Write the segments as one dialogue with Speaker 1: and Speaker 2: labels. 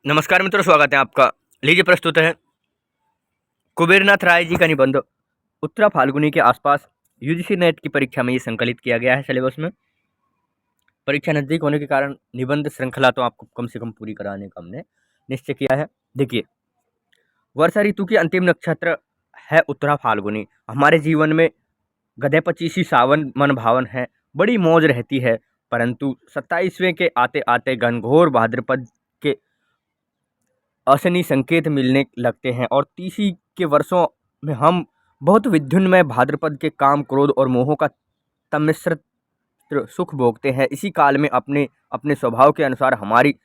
Speaker 1: नमस्कार मित्रों, स्वागत है आपका। लीजिए प्रस्तुत है कुबेरनाथ राय जी का निबंध उत्तरा फाल्गुनी के आसपास। यूजीसी नेट की परीक्षा में ये संकलित किया गया है सिलेबस में। परीक्षा नजदीक होने के कारण निबंध श्रृंखला तो आपको कम से कम पूरी कराने का हमने निश्चय किया है। देखिए, वर्षा ऋतु की अंतिम नक्षत्र है उत्तरा फाल्गुनी। हमारे जीवन में गधे पचीसी सावन मन भावन है, बड़ी मौज रहती है। परंतु 27वें के आते आते घनघोर भाद्रपद के असनी संकेत मिलने लगते हैं और तीसी के वर्षों में हम बहुत विध्युन्मय भाद्रपद के काम, क्रोध और मोहों का तमिश्रित सुख भोगते हैं। इसी काल में अपने अपने स्वभाव के अनुसार हमारी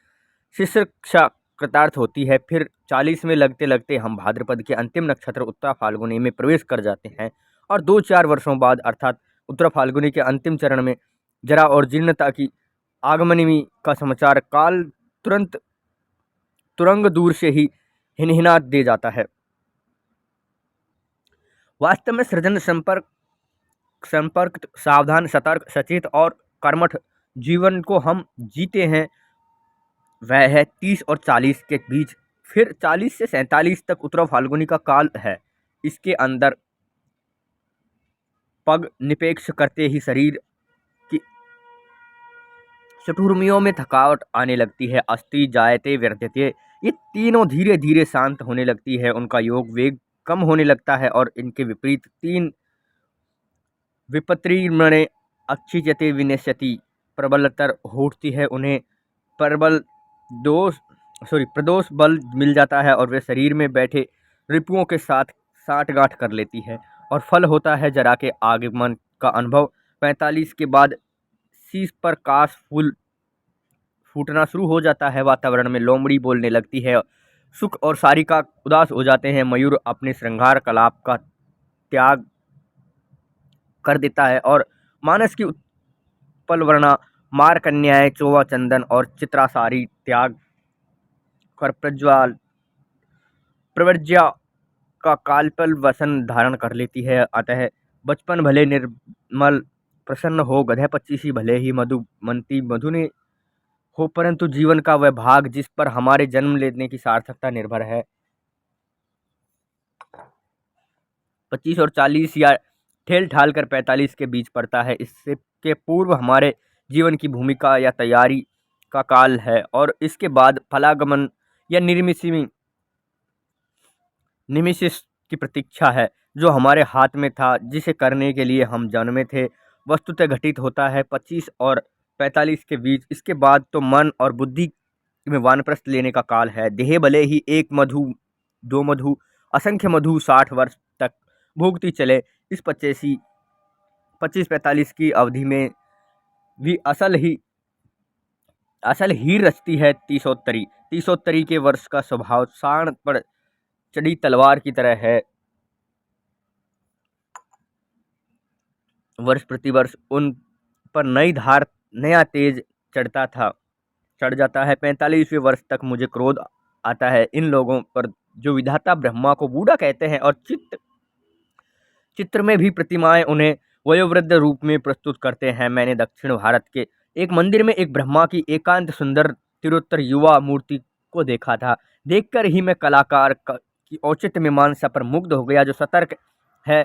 Speaker 1: शिक्षा कृतार्थ होती है। फिर 40 में लगते लगते हम भाद्रपद के अंतिम नक्षत्र उत्तरा फाल्गुनी में प्रवेश कर जाते हैं और 2-4 वर्षों बाद अर्थात उत्तरा फाल्गुनी के अंतिम चरण में जरा और जीर्णता की आगमनी का समाचार काल तुरंग दूर से ही हिनहिना दे जाता है। वास्तव में सृजन संपर्क सावधान, सतर्क, सचेत और कर्मठ जीवन को हम जीते हैं वह है 30 और 40 के बीच। फिर 40 से 47 तक उत्तरा फाल्गुनी का काल है। इसके अंदर पग निपेक्ष करते ही शरीर की चतुर्मियों में थकावट आने लगती है। अस्थि जायते व्यर्थ्यते, ये तीनों धीरे धीरे शांत होने लगती है। उनका योग वेग कम होने लगता है और इनके विपरीत तीन विपत्रिमणे अक्षिजते विनश्यति प्रबलतर होती है। उन्हें प्रदोष बल मिल जाता है और वे शरीर में बैठे रिपुओं के साथ साठगांठ कर लेती है और फल होता है जरा के आगमन का अनुभव। 45 के बाद शीश पर काश फूल फूटना शुरू हो जाता है। वातावरण में लोमड़ी बोलने लगती है। सुख और सारिका उदास हो जाते हैं। मयूर अपने श्रृंगार कलाप का त्याग कर देता है और मानस की उत्पल वर्णा मार कन्याएं चोवा चंदन और चित्रासारी त्याग कर प्रव्रज्या का कालपल वसन धारण कर लेती है। अतः बचपन भले निर्मल प्रसन्न हो, गधे पच्चीसी भले ही मधुमंती मधुने हो, परंतु जीवन का वह भाग जिस पर हमारे जन्म लेने की सार्थकता निर्भर है 25 और 40 या ठेल ठाल कर 45 के बीच पड़ता है। इससे के पूर्व हमारे जीवन की भूमिका या तैयारी का काल है और इसके बाद फलागमन या निमिषिस की प्रतीक्षा है, जो हमारे हाथ में था, जिसे करने के लिए हम जन्मे थे, वस्तुतः घटित होता है 25 और 45 के बीच। इसके बाद तो मन और बुद्धि में वानप्रस्थ लेने का काल है। देह भले ही एक मधु, दो मधु, असंख्य मधु 60 वर्ष तक भोगती चले, इस 25-45 की अवधि में भी असल ही रचती है तीसोत्तरी। तीसोत्तरी के वर्ष का स्वभाव साण पर चढ़ी तलवार की तरह है। वर्ष प्रतिवर्ष उन पर नई धार, नया तेज चढ़ जाता है। 45वें वर्ष तक मुझे क्रोध आता है इन लोगों पर जो विधाता ब्रह्मा को बूढ़ा कहते हैं और चित्र में भी प्रतिमाएं उन्हें वयोवृद्ध रूप में प्रस्तुत करते हैं। मैंने दक्षिण भारत के एक मंदिर में एक ब्रह्मा की एकांत सुंदर तिरोत्तर युवा मूर्ति को देखा था। देखकर ही मैं कलाकार की औचित्य में मानसा पर मुग्ध हो गया। जो सतर्क है,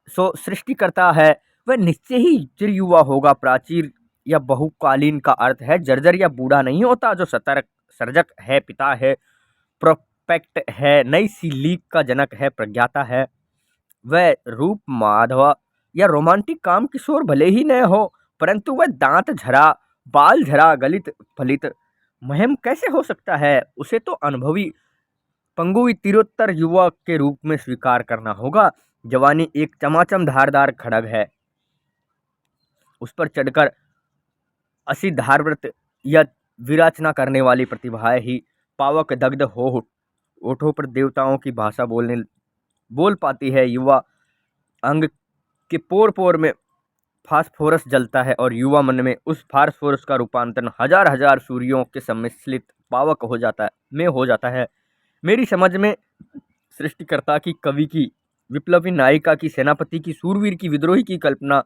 Speaker 1: सृष्टि करता है, वह निश्चय ही चिर युवा होगा। प्राचीर या बहुकालीन का अर्थ है जर्जर या बूढ़ा नहीं होता। जो सतर्क सर्जक है, पिता है, प्रोस्पेक्ट है, नई सी लीक का जनक है, प्रज्ञाता है, वह रूप माधवा या रोमांटिक काम किशोर भले ही न हो, परंतु वह दांत झरा, बाल झरा, गलित फलित महम कैसे हो सकता है? उसे तो अनुभवी पंगुई तिरोत्तर युवा के रूप में स्वीकार करना होगा। जवानी एक चमाचम धारदार खड़ग है, उस पर चढ़कर असी धारव्रत या विराचना करने वाली प्रतिभाएं ही पावक दग्ध हो होठों पर देवताओं की भाषा बोल पाती है। युवा अंग के पोर पोर में फास्फोरस जलता है और युवा मन में उस फास्फोरस का रूपांतरण हजार हजार सूर्यों के सम्मिश्रित पावक हो जाता है। मेरी समझ में सृष्टिकर्ता की, कवि की, विप्लवी नायिका की, सेनापति की, सूरवीर की, विद्रोही की कल्पना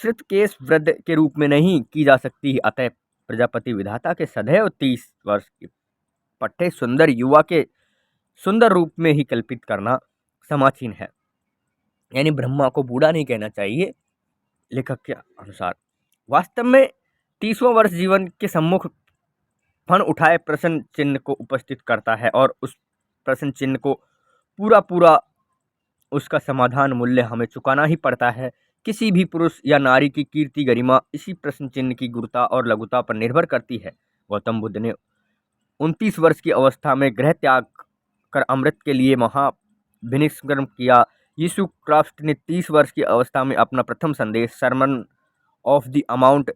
Speaker 1: श्रुतकेश वृद्ध के रूप में नहीं की जा सकती। अतः प्रजापति विधाता के सदैव 30 वर्ष के पट्टे सुंदर युवा के सुंदर रूप में ही कल्पित करना समाचीन है। यानी ब्रह्मा को बूढ़ा नहीं कहना चाहिए लेखक के अनुसार। वास्तव में 30वां वर्ष जीवन के सम्मुख फण उठाए प्रश्न चिन्ह को उपस्थित करता है और उस प्रश्न चिन्ह को पूरा उसका समाधान मूल्य हमें चुकाना ही पड़ता है। किसी भी पुरुष या नारी की कीर्ति गरिमा इसी प्रश्न चिन्ह की गुरुता और लघुता पर निर्भर करती है। गौतम बुद्ध ने 29 वर्ष की अवस्था में गृह त्याग कर अमृत के लिए महाभिनिष्क्रमण किया। यीशु क्राइस्ट ने 30 वर्ष की अवस्था में अपना प्रथम संदेश सरमन ऑफ द माउंट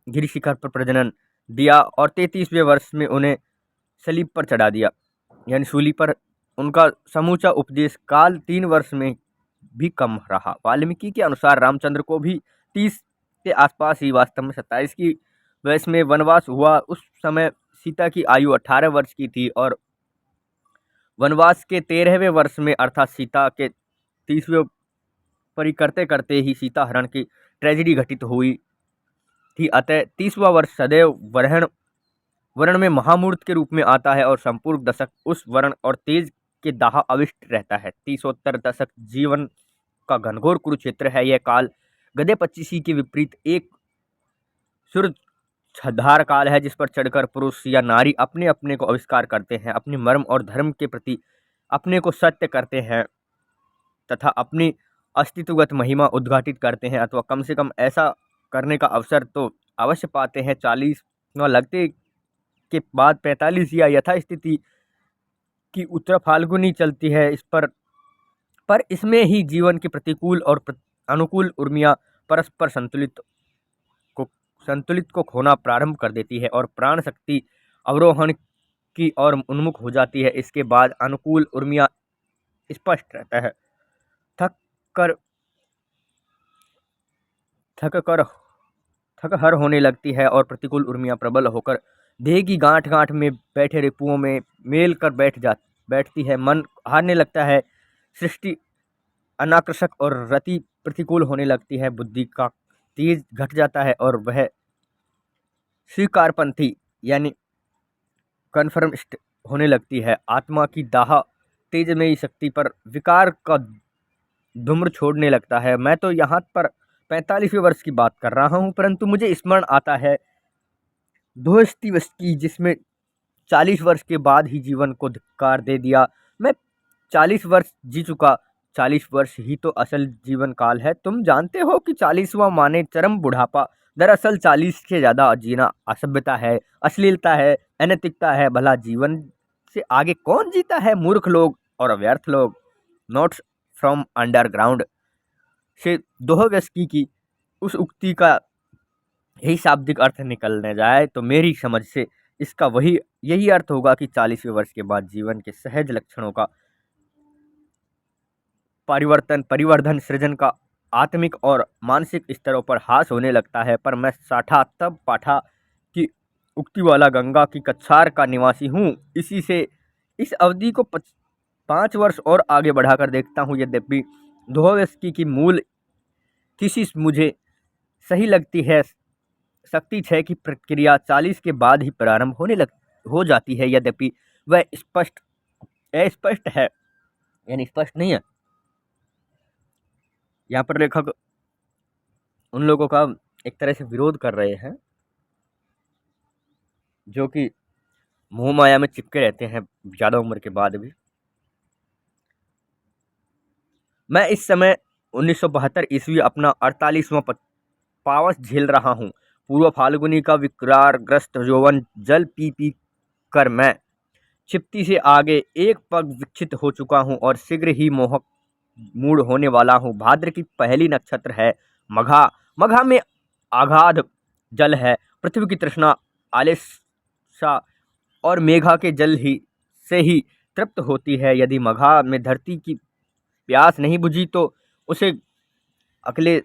Speaker 1: गिरी शिखर पर प्रजनन दिया और 33वें वर्ष में उन्हें सलीब पर चढ़ा दिया, यानी सूली पर। उनका समूचा उपदेश काल 3 वर्ष में भी कम रहा। वाल्मीकि के अनुसार रामचंद्र को भी 30 के आसपास ही वास्तव में 27 की वयस में वनवास हुआ। उस समय सीता की आयु 18 वर्ष की थी और वनवास के 13वें वर्ष में अर्थात सीता के 30वें परी करते करते ही सीता हरण की ट्रेजेडी घटित हुई थी। अतः 30वां वर्ष सदैव वर्ण में महामूर्त के रूप में आता है और संपूर्ण दशक उस वर्ण और तेज के दाह अविष्ट रहता है। 30उत्तर दशक जीवन का घनघोर कुरुक्षेत्र है। यह काल गधे पच्चीसी के विपरीत एक सूर्यधार काल है, जिस पर चढ़कर पुरुष या नारी अपने अपने को आविष्कार करते हैं, अपने मर्म और धर्म के प्रति अपने को सत्य करते हैं तथा अपनी अस्तित्वगत महिमा उद्घाटित करते हैं, अथवा कम से कम ऐसा करने का अवसर तो अवश्य पाते हैं। 40 लगते के बाद 45 या यथास्थिति की उत्तर फाल्गुनी चलती है। इस पर इसमें ही जीवन के प्रतिकूल और अनुकूल उर्मियाँ परस्पर संतुलित को खोना प्रारंभ कर देती है और प्राण शक्ति अवरोहण की ओर उन्मुख हो जाती है। इसके बाद अनुकूल उर्मियाँ स्पष्ट रहता है। थक हर होने लगती है और प्रतिकूल उर्मियाँ प्रबल होकर देह की गांठ गांठ में बैठे रिपुओं में मेल कर बैठती है। मन हारने लगता है, सृष्टि अनाकर्षक और रति प्रतिकूल होने लगती है। बुद्धि का तेज घट जाता है और वह स्वीकारपंथी यानी कन्फर्मिस्ट होने लगती है। आत्मा की दाह तेजमयी शक्ति पर विकार का धूम्र छोड़ने लगता है। मैं तो यहाँ पर 45वें वर्ष की बात कर रहा हूँ, परंतु मुझे स्मरण आता है दोस्तोयेवस्की, जिसमें 40 वर्ष के बाद ही जीवन को धिक्कार दे दिया। मैं 40 वर्ष जी चुका, 40 वर्ष ही तो असल जीवन काल है। तुम जानते हो कि 40वां माने चरम बुढ़ापा। दरअसल 40 से ज़्यादा जीना असभ्यता है, अश्लीलता है, अनैतिकता है। भला जीवन से आगे कौन जीता है? मूर्ख लोग और अव्यर्थ लोग। नोट्स फ्रॉम अंडरग्राउंड से दोस्तोयेवस्की की उस उक्ति का यही शाब्दिक अर्थ निकलने जाए तो मेरी समझ से इसका यही अर्थ होगा कि 40वें वर्ष के बाद जीवन के सहज लक्षणों का परिवर्धन सृजन का आत्मिक और मानसिक स्तरों पर हास होने लगता है। पर मैं साठा तब पाठा की उक्ति वाला गंगा की कछार का निवासी हूँ। इसी से इस अवधि को 5 वर्ष और आगे बढ़ाकर देखता हूँ। यद्यपि दोस्तोयेवस्की की मूल थीसिस मुझे सही लगती है, शक्ति क्षय की प्रक्रिया 40 के बाद ही प्रारंभ हो जाती है। यद्यपि वह अस्पष्ट है, यानी स्पष्ट नहीं है। यहाँ पर लेखक उन लोगों का एक तरह से विरोध कर रहे हैं जो कि मोह माया में चिपके रहते हैं ज़्यादा उम्र के बाद भी। मैं इस समय 1972 ईस्वी अपना 48वां पावस झेल रहा हूँ। पूर्व फाल्गुनी का विकारग्रस्त यौवन जल पी कर मैं क्षिप्ति से आगे एक पग विक्षित हो चुका हूँ और शीघ्र ही मोहक मूड होने वाला हूँ। भाद्र की पहली नक्षत्र है मघा में आगाध जल है। पृथ्वी की तृष्णा आलेसा और मेघा के जल से ही तृप्त होती है। यदि मघा में धरती की प्यास नहीं बुझी तो उसे अगले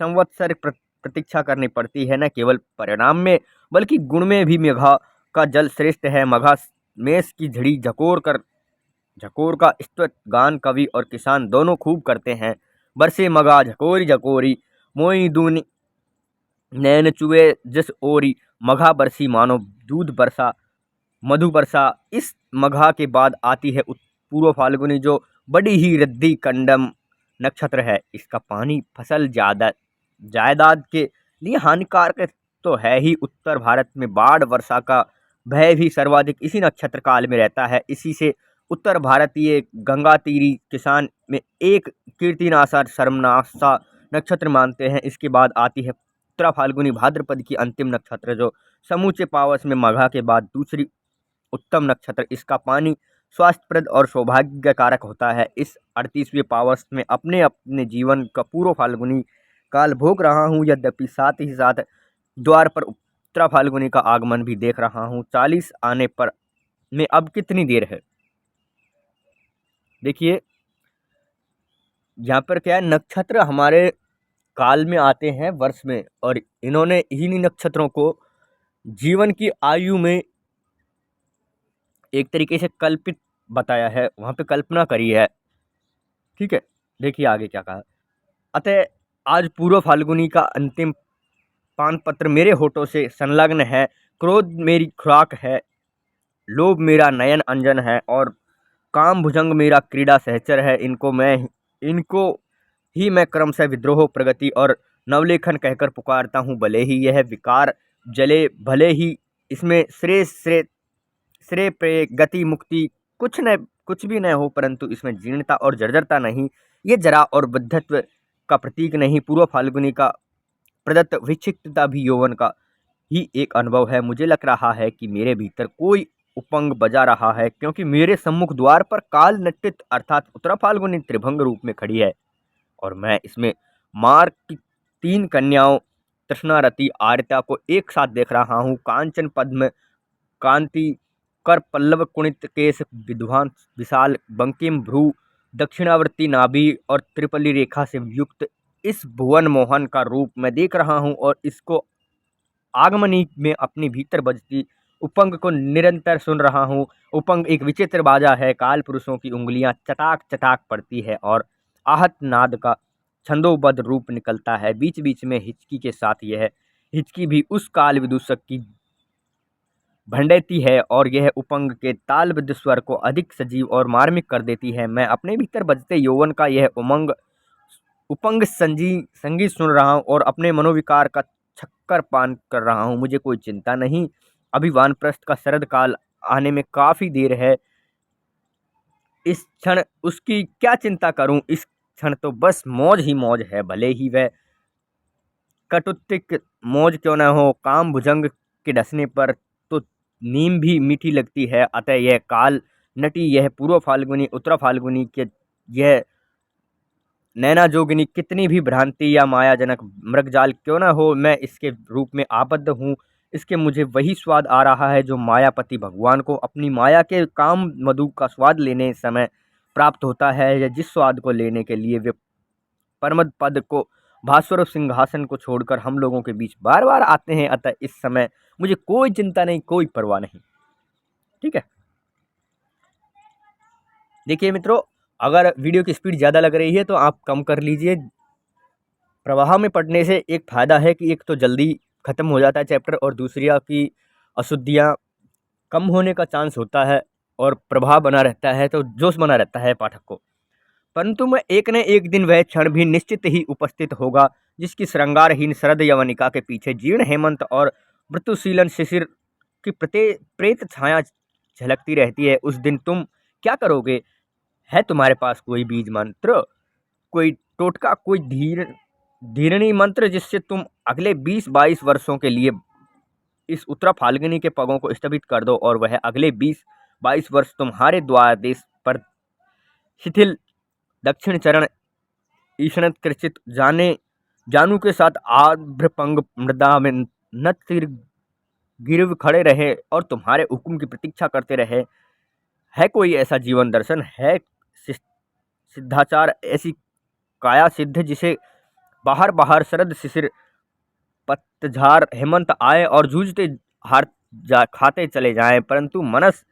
Speaker 1: संवत्सर प्रतीक्षा करनी पड़ती है। न केवल परिणाम में बल्कि गुण में भी मेघा का जल श्रेष्ठ है। मघा मेष की झड़ी झकोर का स्तुत गान कवि और किसान दोनों खूब करते हैं। बरसे मघा झकोरी झकोरी मोई दूनी नैन चुए जस ओरी मघा बरसी मानो दूध बरसा मधु वर्षा। इस मघा के बाद आती है पूर्व फाल्गुनी, जो बड़ी ही रिद्धि कंडम नक्षत्र है। इसका पानी फसल जायदाद के लिए हानिकारक तो है ही, उत्तर भारत में बाढ़ वर्षा का भय भी सर्वाधिक इसी नक्षत्र काल में रहता है। इसी से उत्तर भारतीय गंगा तीरी किसान में एक कीर्तिनाशा शर्मनाशा नक्षत्र मानते हैं। इसके बाद आती है उत्तरा फाल्गुनी भाद्रपद की अंतिम नक्षत्र, जो समूचे पावस में मघा के बाद दूसरी उत्तम नक्षत्र। इसका पानी स्वास्थ्यप्रद और सौभाग्य कारक होता है। इस 38वें पावस में अपने अपने जीवन का पूर्व फाल्गुनी काल भोग रहा हूँ, यद्यपि साथ ही साथ द्वार पर उत्तरा फाल्गुनी का आगमन भी देख रहा हूँ। 40 आने पर में अब कितनी देर है। देखिए यहाँ पर क्या है, नक्षत्र हमारे काल में आते हैं वर्ष में, और इन्होंने इन्हीं नक्षत्रों को जीवन की आयु में एक तरीके से कल्पित बताया है, वहाँ पे कल्पना करी है। ठीक है, देखिए आगे क्या कहा। अतः आज पूर्व फाल्गुनी का अंतिम पान पत्र मेरे होठों से संलग्न है। क्रोध मेरी खुराक है, लोभ मेरा नयन अंजन है, और काम भुजंग मेरा क्रीड़ा सहचर है। इनको ही मैं क्रमशः विद्रोह, प्रगति और नवलेखन कहकर पुकारता हूँ। भले ही यह विकार जले, भले ही इसमें श्रेय प्रेय गति मुक्ति कुछ भी न हो, परंतु इसमें जीर्णता और जर्जरता नहीं, ये जरा और बद्धत्व का प्रतीक नहीं। पूर्व फाल्गुनी का प्रदत्त विक्षिप्तता भी यौवन का ही एक अनुभव है। मुझे लग रहा है कि मेरे भीतर कोई उपंग बजा रहा है, क्योंकि मेरे सम्मुख द्वार पर काल नटित अर्थात उत्तरा फाल्गुनी त्रिभंग रूप में खड़ी है, और मैं इसमें मार की 3 कन्याओं तृष्णारति आर्यता को एक साथ देख रहा हूँ। कांचन पद्म कांति कर पल्लव कुणित केश विद्वान विशाल बंकिम भ्रू दक्षिणावर्ती नाभि और त्रिपली रेखा से युक्त इस भुवन मोहन का रूप मैं देख रहा हूँ, और इसको आगमनी में अपने भीतर बजती उपंग को निरंतर सुन रहा हूँ। उपंग एक विचित्र बाजा है, काल पुरुषों की उंगलियां चटाक चटाक पड़ती है और आहत नाद का छंदोबद्ध रूप निकलता है। बीच बीच में हिचकी के साथ यह हिचकी भी उस काल विदूषक की भंडेती है, और यह उपंग के तालबद्ध स्वर को अधिक सजीव और मार्मिक कर देती है। मैं अपने भीतर बजते यौवन का यह उपंग संगीत सुन रहा हूँ और अपने मनोविकार का छक्कर पान कर रहा हूँ। मुझे कोई चिंता नहीं, अभी वानप्रस्थ का शरद काल आने में काफ़ी देर है। इस क्षण उसकी क्या चिंता करूं, इस क्षण तो बस मौज ही मौज है, भले ही वह कटुतिक मौज क्यों न हो। काम भुजंग के डसने पर तो नीम भी मीठी लगती है। अतः यह काल नटी, यह पूर्व फाल्गुनी उत्तरा फाल्गुनी के यह नैना जोगिनी कितनी भी भ्रांति या मायाजनक मृगजाल क्यों न हो, मैं इसके रूप में आबद्ध हूँ। इसके मुझे वही स्वाद आ रहा है जो मायापति भगवान को अपनी माया के काम मधु का स्वाद लेने समय प्राप्त होता है, या जिस स्वाद को लेने के लिए वे परमद पद को भास्वर सिंहासन को छोड़कर हम लोगों के बीच बार बार आते हैं। अतः इस समय मुझे कोई चिंता नहीं, कोई परवाह नहीं। ठीक है, देखिए मित्रों, अगर वीडियो की स्पीड ज़्यादा लग रही है तो आप कम कर लीजिए। प्रवाह में पढ़ने से एक फ़ायदा है कि एक तो जल्दी ख़त्म हो जाता है चैप्टर, और दूसरी की अशुद्धियाँ कम होने का चांस होता है और प्रभाव बना रहता है, तो जोश बना रहता है पाठक को। परंतु मैं एक न एक दिन वह क्षण भी निश्चित ही उपस्थित होगा जिसकी श्रृंगारहीन शरद यवनिका के पीछे जीर्ण हेमंत और मृत्युशीलन शिशिर की प्रेत छाया झलकती रहती है। उस दिन तुम क्या करोगे? है तुम्हारे पास कोई बीज मंत्र, कोई टोटका, कोई धीरणी मंत्र जिससे तुम अगले 20-22 वर्षों के लिए इस उत्तरा फाल्गुनी के पगों को स्थगित कर दो, और वह अगले 20-22 वर्ष तुम्हारे द्वार देश पर शिथिल दक्षिण चरण ईषणत कृचित जानू के साथ आभ्रपंग मृदा में नत सिर गिरव खड़े रहे और तुम्हारे हुक्म की प्रतीक्षा करते रहे। है कोई ऐसा जीवन दर्शन, है सिद्धाचार, ऐसी काया सिद्ध जिसे बाहर बाहर शरद शिशिर पतझार हेमंत आए और जूझते हार खाते चले जाएं, परंतु मनस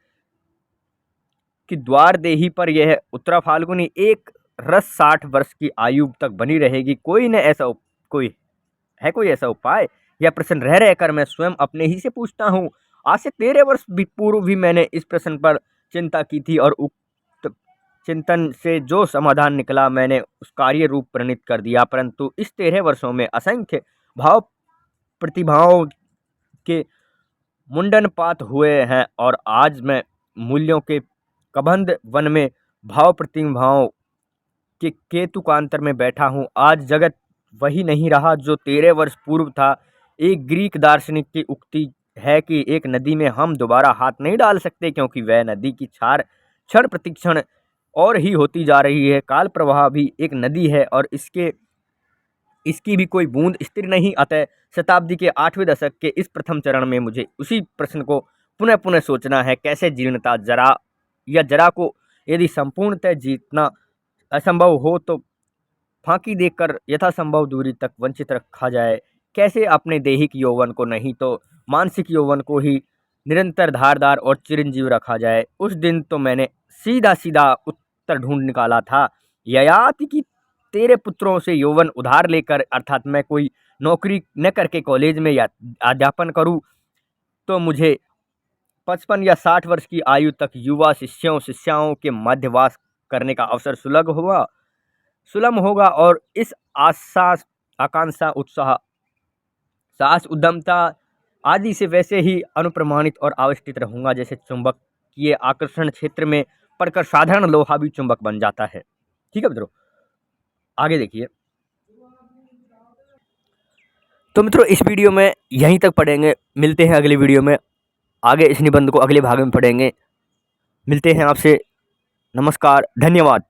Speaker 1: की द्वार देही पर यह उत्तरा फाल्गुनी एक रस 60 वर्ष की आयु तक बनी रहेगी। कोई ऐसा उपाय? यह प्रश्न रह रहकर मैं स्वयं अपने ही से पूछता हूँ। आज से 13 वर्ष भी पूर्व भी मैंने इस प्रश्न पर चिंता की थी और उक्त चिंतन से जो समाधान निकला मैंने उस कार्य रूप परिणित कर दिया। परंतु इस 13 वर्षों में असंख्य भाव प्रतिभाओं के मुंडनपात हुए हैं और आज मैं मूल्यों के कबंध वन में भाव प्रतिभाओं के केतुकांतर में बैठा हूँ। आज जगत वही नहीं रहा जो 13 वर्ष पूर्व था। एक ग्रीक दार्शनिक की उक्ति है कि एक नदी में हम दोबारा हाथ नहीं डाल सकते, क्योंकि वह नदी की क्षार क्षण प्रतिक्षण और ही होती जा रही है। काल प्रवाह भी एक नदी है और इसकी भी कोई बूंद स्थिर नहीं। अतः शताब्दी के 8वें दशक के इस प्रथम चरण में मुझे उसी प्रश्न को पुनः पुनः सोचना है, कैसे जीर्णता जरा को यदि संपूर्णतः जीतना असंभव हो तो फांकी देकर यथासंभव दूरी तक वंचित रखा जाए। कैसे अपने दैहिक यौवन को नहीं तो मानसिक यौवन को ही निरंतर धारदार और चिरंजीव रखा जाए। उस दिन तो मैंने सीधा सीधा उत्तर ढूंढ निकाला था। ययाति कि तेरे पुत्रों से यौवन उधार लेकर, अर्थात मैं कोई नौकरी न करके कॉलेज में या अध्यापन करूं तो मुझे 55 या 60 वर्ष की आयु तक युवा शिष्यों शिष्याओं के मध्यवास करने का अवसर सुलभ होगा और इस आशा आकांक्षा उत्साह साहस उद्यमता आदि से वैसे ही अनुप्रमाणित और आविष्टित रहूंगा जैसे चुंबकीय आकर्षण क्षेत्र में पड़कर साधारण लोहा भी चुंबक बन जाता है। ठीक है मित्रों, आगे देखिए। तो मित्रों इस वीडियो में यहीं तक पढ़ेंगे, मिलते हैं अगले वीडियो में। आगे इस निबंध को अगले भाग में पढ़ेंगे। मिलते हैं आपसे। नमस्कार, धन्यवाद।